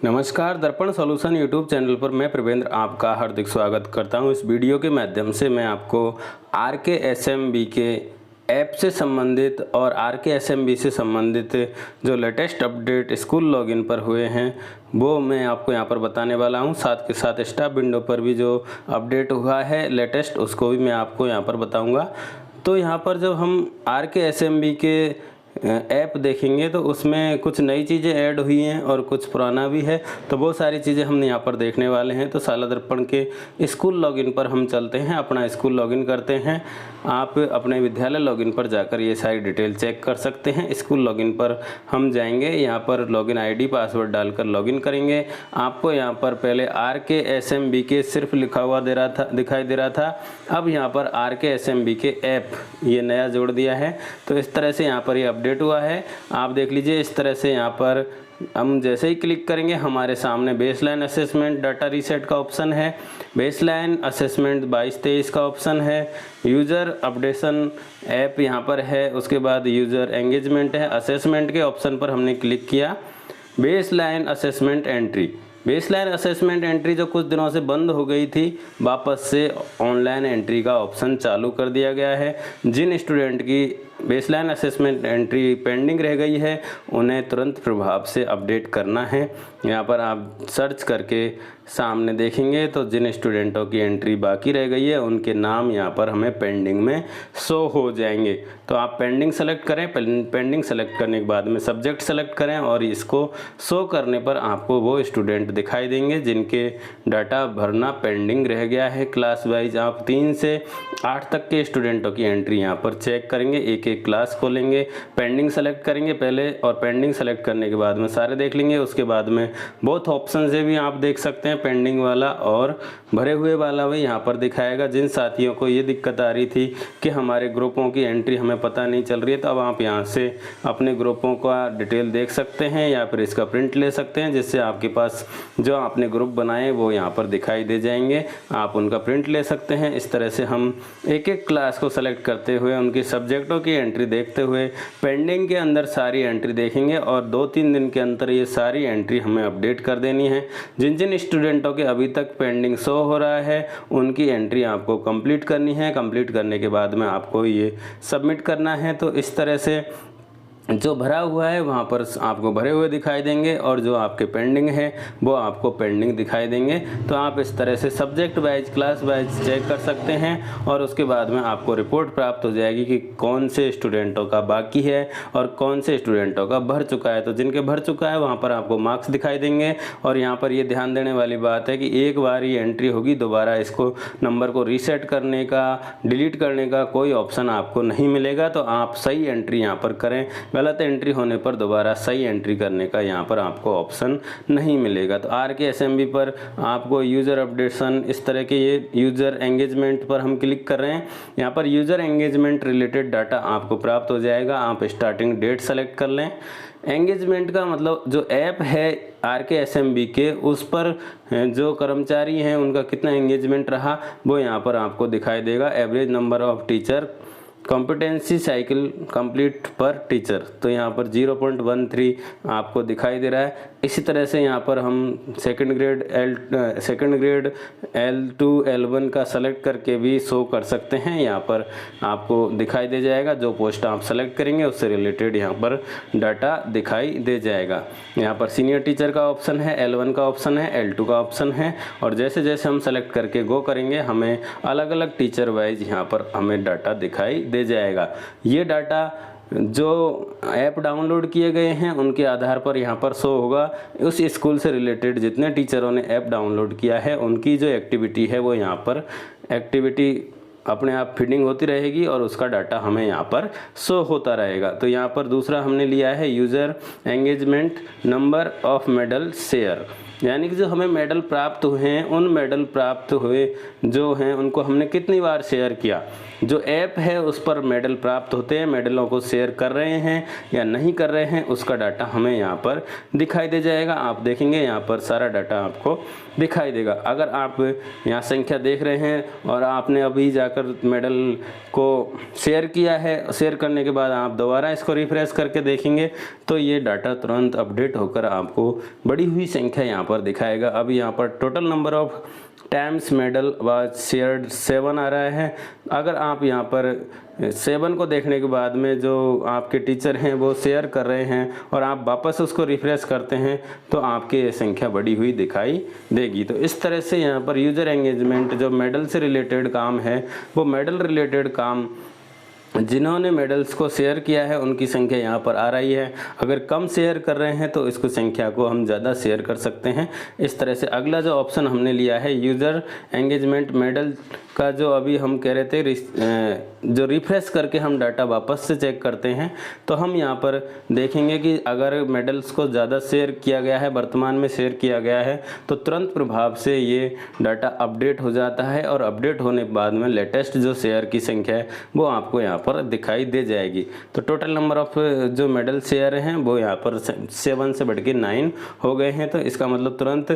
नमस्कार, दर्पण solution YouTube channel पर मैं प्रवेंद्र आपका हार्दिक स्वागत करता हूं। इस वीडियो के माध्यम से मैं आपको RKSMB के ऐप से संबंधित और RKSMB से संबंधित जो लेटेस्ट अपडेट स्कूल लॉगिन पर हुए हैं वो मैं आपको यहां पर बताने वाला हूं। साथ के साथ स्टाफ विंडो पर भी जो अपडेट हुआ है लेटेस्ट उसको भी मैं आपको यहां पर बताऊँगा। तो यहाँ पर जब हम RKSMB के ऐप देखेंगे तो उसमें कुछ नई चीज़ें ऐड हुई हैं और कुछ पुराना भी है, तो बहुत सारी चीज़ें हम यहाँ पर देखने वाले हैं। तो शाला दर्पण के स्कूल लॉगिन पर हम चलते हैं, अपना स्कूल लॉगिन करते हैं। आप अपने विद्यालय लॉगिन पर जाकर ये सारी डिटेल चेक कर सकते हैं। स्कूल लॉगिन पर हम जाएंगे, यहाँ पर लॉगिन ID पासवर्ड डालकर लॉगिन करेंगे। आपको यहाँ पर पहले RKSMB के सिर्फ लिखा हुआ दिखाई दे रहा था, अब यहाँ पर RKSMB के ऐप ये नया जोड़ दिया है। तो इस तरह से यहाँ पर ये अपडेट हुआ है, आप देख लीजिए। इस तरह से यहाँ पर हम जैसे ही क्लिक करेंगे हमारे सामने बेसलाइन असेसमेंट डाटा रीसेट का ऑप्शन है, बेसलाइन असेसमेंट 22-23 का ऑप्शन है, यूज़र अपडेशन ऐप यहाँ पर है, उसके बाद यूज़र एंगेजमेंट है। असेसमेंट के ऑप्शन पर हमने क्लिक किया। Baseline assessment entry, baseline assessment entry जो कुछ दिनों से बंद हो गई थी, वापस से ऑनलाइन एंट्री का ऑप्शन चालू कर दिया गया है। जिन स्टूडेंट की बेसलाइन असेसमेंट एंट्री पेंडिंग रह गई है उन्हें तुरंत प्रभाव से अपडेट करना है। यहाँ पर आप सर्च करके सामने देखेंगे तो जिन स्टूडेंटों की एंट्री बाकी रह गई है उनके नाम यहाँ पर हमें पेंडिंग में शो हो जाएंगे। तो आप पेंडिंग सेलेक्ट करें, पेंडिंग सेलेक्ट करने के बाद में सब्जेक्ट सेलेक्ट करें और इसको शो करने पर आपको वो स्टूडेंट दिखाई देंगे जिनके डाटा भरना पेंडिंग रह गया है। क्लास वाइज आप 3 से 8 तक के स्टूडेंटों की एंट्री यहाँ पर चेक करेंगे, एक एक क्लास खोलेंगे, पेंडिंग सेलेक्ट करेंगे पहले और पेंडिंग सेलेक्ट करने के बाद में सारे देख लेंगे। उसके बाद में बोथ ऑप्शन से भी आप देख सकते हैं, पेंडिंग वाला और भरे हुए वाला भी यहाँ पर दिखाएगा। जिन साथियों को ये दिक्कत आ रही थी कि हमारे ग्रुपों की एंट्री हमें पता नहीं चल रही है, तो अब आप यहाँ से अपने ग्रुपों का डिटेल देख सकते हैं या फिर इसका प्रिंट ले सकते हैं, जिससे आपके पास जो आपने ग्रुप बनाए वो यहाँ पर दिखाई दे जाएंगे। आप उनका प्रिंट ले सकते हैं। इस तरह से हम एक एक क्लास को सेलेक्ट करते हुए उनकी सब्जेक्टों की एंट्री देखते हुए पेंडिंग के अंदर सारी एंट्री देखेंगे और 2-3 दिन के अंदर ये सारी एंट्री हमें अपडेट कर देनी है। जिन जिन स्टूडेंटों के अभी तक पेंडिंग शो हो रहा है उनकी एंट्री आपको कंप्लीट करनी है। कंप्लीट करने के बाद में आपको ये सबमिट करना है। तो इस तरह से जो भरा हुआ है वहाँ पर आपको भरे हुए दिखाई देंगे और जो आपके पेंडिंग है वो आपको पेंडिंग दिखाई देंगे। तो आप इस तरह से subject wise class wise check कर सकते हैं और उसके बाद में आपको रिपोर्ट प्राप्त हो जाएगी कि कौन से स्टूडेंटों का बाकी है और कौन से स्टूडेंटों का भर चुका है। तो जिनके भर चुका है वहाँ पर आपको मार्क्स दिखाई देंगे। और यहाँ पर ये ध्यान देने वाली बात है कि एक बार ये एंट्री होगी, दोबारा इसको नंबर को रीसेट करने का, डिलीट करने का कोई ऑप्शन आपको नहीं मिलेगा। तो आप सही एंट्री यहाँ पर करें, गलत एंट्री होने पर दोबारा सही एंट्री करने का यहाँ पर आपको ऑप्शन नहीं मिलेगा। तो RKSMB पर आपको यूज़र अपडेशन इस तरह के ये यूज़र एंगेजमेंट पर हम क्लिक कर रहे हैं। यहाँ पर यूज़र एंगेजमेंट रिलेटेड डाटा आपको प्राप्त हो जाएगा। आप स्टार्टिंग डेट सेलेक्ट कर लें। एंगेजमेंट का मतलब जो ऐप है RKSMB के उस पर जो कर्मचारी हैं उनका कितना एंगेजमेंट रहा वो यहाँ पर आपको दिखाई देगा। Average number of teacher competency cycle complete पर टीचर, तो यहाँ पर 0.13 आपको दिखाई दे रहा है। इसी तरह से यहाँ पर हम सेकंड ग्रेड L2 L1 का सेलेक्ट करके भी शो कर सकते हैं। यहाँ पर आपको दिखाई दे जाएगा, जो पोस्ट आप सेलेक्ट करेंगे उससे रिलेटेड यहाँ पर डाटा दिखाई दे जाएगा। यहाँ पर सीनियर टीचर का ऑप्शन है, L1 का ऑप्शन है, L2 का ऑप्शन है और जैसे जैसे हम सेलेक्ट करके गो करेंगे हमें अलग अलग टीचर वाइज यहाँ पर हमें डाटा दिखाई दे जाएगा। ये डाटा जो ऐप डाउनलोड किए गए हैं उनके आधार पर यहाँ पर शो होगा। उस स्कूल से रिलेटेड जितने टीचरों ने ऐप डाउनलोड किया है उनकी जो एक्टिविटी है वो यहाँ पर एक्टिविटी अपने आप फीडिंग होती रहेगी और उसका डाटा हमें यहाँ पर शो होता रहेगा। तो यहाँ पर दूसरा हमने लिया है user engagement number of medal share. यानी कि जो हमें मेडल प्राप्त हुए हैं, उन मेडल प्राप्त हुए जो हैं उनको हमने कितनी बार शेयर किया। जो ऐप है उस पर मेडल प्राप्त होते हैं, मेडलों को शेयर कर रहे हैं या नहीं कर रहे हैं, उसका डाटा हमें यहाँ पर दिखाई दे जाएगा। आप देखेंगे यहाँ पर सारा डाटा आपको दिखाई देगा। अगर आप यहाँ संख्या देख रहे हैं और आपने अभी जाकर मेडल को शेयर किया है, शेयर करने के बाद आप दोबारा इसको रिफ्रेश करके देखेंगे तो ये डाटा तुरंत अपडेट होकर आपको बढ़ी हुई संख्या यहाँ पर दिखाएगा। अभी यहाँ पर total number of times medal was shared 7 आ रहा है। अगर आप यहाँ पर 7 को देखने के बाद में जो आपके टीचर हैं वो शेयर कर रहे हैं और आप वापस उसको रिफ्रेश करते हैं तो आपकी ये संख्या बढ़ी हुई दिखाई देगी। तो इस तरह से यहाँ पर यूज़र एंगेजमेंट जो मेडल से रिलेटेड काम है, वो मेडल रिलेटेड काम जिन्होंने मेडल्स को शेयर किया है उनकी संख्या यहाँ पर आ रही है। अगर कम शेयर कर रहे हैं तो इसको संख्या को हम ज़्यादा शेयर कर सकते हैं। इस तरह से अगला जो ऑप्शन हमने लिया है यूज़र एंगेजमेंट मेडल का, जो अभी हम कह रहे थे जो रिफ्रेश करके हम डाटा वापस से चेक करते हैं तो हम यहाँ पर देखेंगे कि अगर मेडल्स को ज़्यादा शेयर किया गया है, वर्तमान में शेयर किया गया है, तो तुरंत प्रभाव से ये डाटा अपडेट हो जाता है और अपडेट होने के बाद में लेटेस्ट जो शेयर की संख्या है वो आपको यहाँ पर दिखाई दे जाएगी। तो टोटल नंबर ऑफ जो मेडल शेयर हैं वो यहाँ पर 7 से बढ़ के 9 हो गए हैं। तो इसका मतलब तुरंत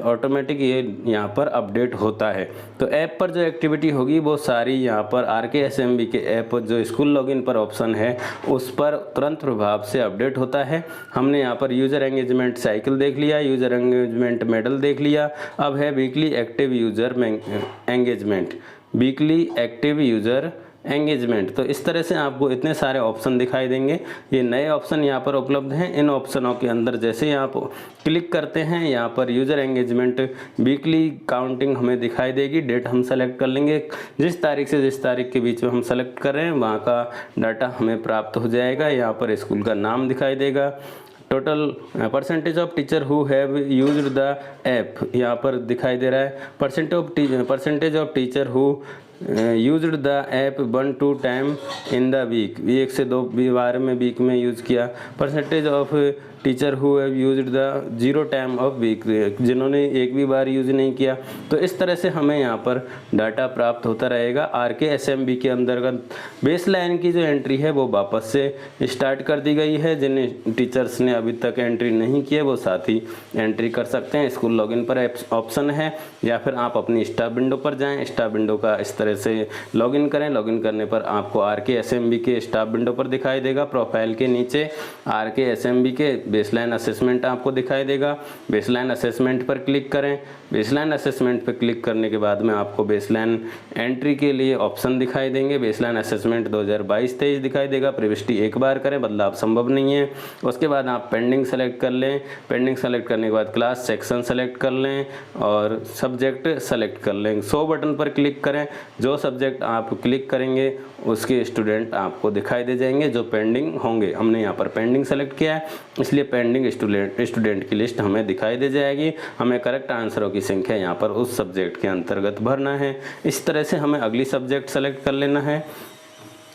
ऑटोमेटिक ये यहाँ पर अपडेट होता है। तो ऐप पर जो एक्टिविटी होगी वो सारी यहाँ पर RKSMB के ऐप जो स्कूल लॉगिन पर ऑप्शन है उस पर तुरंत प्रभाव से अपडेट होता है। हमने यहाँ पर यूज़र एंगेजमेंट साइकिल देख लिया, यूज़र एंगेजमेंट मेडल देख लिया। अब है weekly active user engagement, weekly active user engagement. तो इस तरह से आपको इतने सारे ऑप्शन दिखाई देंगे। ये नए ऑप्शन यहाँ पर उपलब्ध हैं। इन ऑप्शनों के अंदर जैसे ही आप क्लिक करते हैं यहाँ पर यूज़र एंगेजमेंट वीकली काउंटिंग हमें दिखाई देगी। डेट हम सेलेक्ट कर लेंगे, जिस तारीख से जिस तारीख के बीच में हम सेलेक्ट कर रहे हैं वहाँ का डाटा हमें प्राप्त हो जाएगा। यहाँ पर स्कूल का नाम दिखाई देगा, total percentage of teacher who have used the app यहाँ पर दिखाई दे रहा है। Percentage of teacher who used the app 1 to 2 time in the week, 1 से 2 बार में वीक में यूज़ किया। Percentage of teacher who have used the 0 time of week, जिन्होंने एक भी बार यूज़ नहीं किया। तो इस तरह से हमें यहाँ पर डाटा प्राप्त होता रहेगा। RKSMB के अंतर्गत बेस लाइन की जो एंट्री है वो वापस से स्टार्ट कर दी गई है। जिन टीचर्स ने अभी तक एंट्री नहीं की है वो साथ ही एंट्री कर सकते हैं। स्कूल लॉगिन पर ऑप्शन है, या फिर आप अपनी स्टाफ विंडो पर जाएँ, स्टाफ विंडो का इस तरह से लॉगिन करें। लॉगिन करने पर आपको RKSMB के स्टाफ विंडो पर दिखाई देगा। प्रोफाइल के नीचे RKSMB के बेसलाइन असेसमेंट आपको दिखाई देगा। बेसलाइन असेसमेंट पर क्लिक करें। बेसलाइन असेसमेंट पर क्लिक करने के बाद में आपको बेसलाइन एंट्री के लिए ऑप्शन दिखाई देंगे। बेसलाइन असेसमेंट 2022-23 दिखाई देगा। प्रविष्टि एक बार करें, बदलाव संभव नहीं है। उसके बाद आप पेंडिंग सेलेक्ट कर लें। पेंडिंग सेलेक्ट करने के बाद क्लास सेक्शन सेलेक्ट कर लें और सब्जेक्ट सेलेक्ट कर लें। 100 बटन पर क्लिक करें। जो सब्जेक्ट आप क्लिक करेंगे उसके स्टूडेंट आपको दिखाई दे जाएंगे जो पेंडिंग होंगे। हमने यहाँ पर पेंडिंग सेलेक्ट किया है, इसलिए पेंडिंग स्टूडेंट की लिस्ट हमें दिखाई दे जाएगी। हमें करेक्ट आंसरों की संख्या यहाँ पर उस सब्जेक्ट के अंतर्गत भरना है। इस तरह से हमें अगली सब्जेक्ट सेलेक्ट कर लेना है।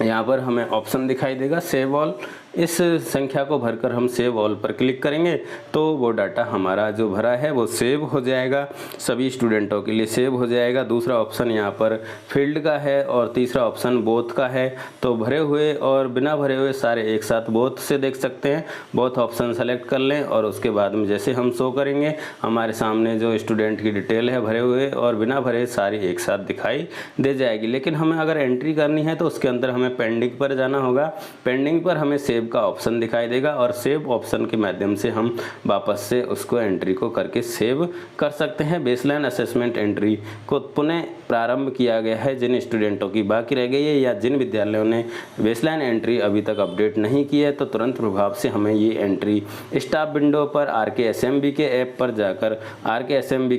यहाँ पर हमें ऑप्शन दिखाई देगा सेव ऑल। इस संख्या को भरकर हम सेव ऑल पर क्लिक करेंगे तो वो डाटा हमारा जो भरा है वो सेव हो जाएगा, सभी स्टूडेंटों के लिए सेव हो जाएगा। दूसरा ऑप्शन यहाँ पर फील्ड का है और तीसरा ऑप्शन बोथ का है। तो भरे हुए और बिना भरे हुए सारे एक साथ बोथ से देख सकते हैं। बोथ ऑप्शन सेलेक्ट कर लें और उसके बाद में जैसे हम शो करेंगे हमारे सामने जो स्टूडेंट की डिटेल है भरे हुए और बिना भरे सारी एक साथ दिखाई दे जाएगी। लेकिन हमें अगर एंट्री करनी है तो उसके अंदर हमें पेंडिंग पर जाना होगा। पेंडिंग पर हमें सेव का ऑप्शन दिखाई देगा और सेव ऑप्शन के माध्यम से हम वापस से उसको एंट्री को करके सेव कर सकते हैं। बेसलाइन असेसमेंट एंट्री को पुनः प्रारंभ किया गया है। जिन स्टूडेंटों की बाकी रह गई है या जिन विद्यालयों ने बेसलाइन एंट्री अभी तक अपडेट नहीं की है तो तुरंत प्रभाव से हमें ये एंट्री स्टाफ विंडो पर RKSMB के ऐप पर जाकर RKSMB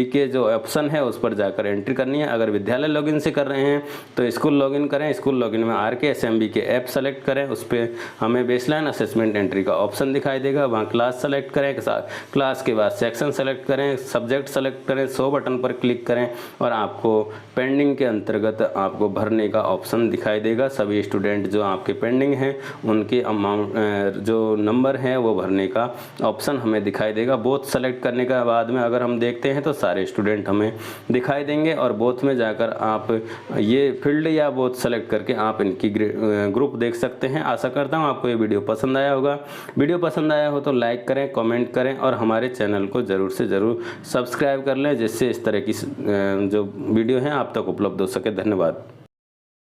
के जो ऑप्शन है उस पर जाकर एंट्री करनी है। अगर विद्यालय लॉगिन से कर रहे हैं तो स्कूल लॉगिन करें। स्कूल लॉगिन में RKSMB के ऐप सेलेक्ट करें, उस पर हमें बेसलाइन असेसमेंट एंट्री का ऑप्शन दिखाई देगा। वहाँ क्लास सेलेक्ट करें, क्लास के बाद सेक्शन सेलेक्ट करें, सब्जेक्ट सेलेक्ट करें, शो बटन पर क्लिक करें और आपको पेंडिंग के अंतर्गत आपको भरने का ऑप्शन दिखाई देगा। सभी स्टूडेंट जो आपके पेंडिंग हैं उनके अमाउंट जो नंबर है वो भरने का ऑप्शन हमें दिखाई देगा। बोथ सेलेक्ट करने के बाद में अगर हम देखते हैं तो सारे स्टूडेंट हमें दिखाई देंगे और बोथ में जाकर आप ये फील्ड या बोथ सेलेक्ट करके आप इनकी ग्रुप देख सकते हैं। आशा करता हूँ आपको ये वीडियो पसंद आया होगा। वीडियो पसंद आया हो तो लाइक करें, कमेंट करें और हमारे चैनल को ज़रूर से ज़रूर सब्सक्राइब कर लें, जिससे इस तरह की जो वीडियो हैं आप तक उपलब्ध हो सके। धन्यवाद।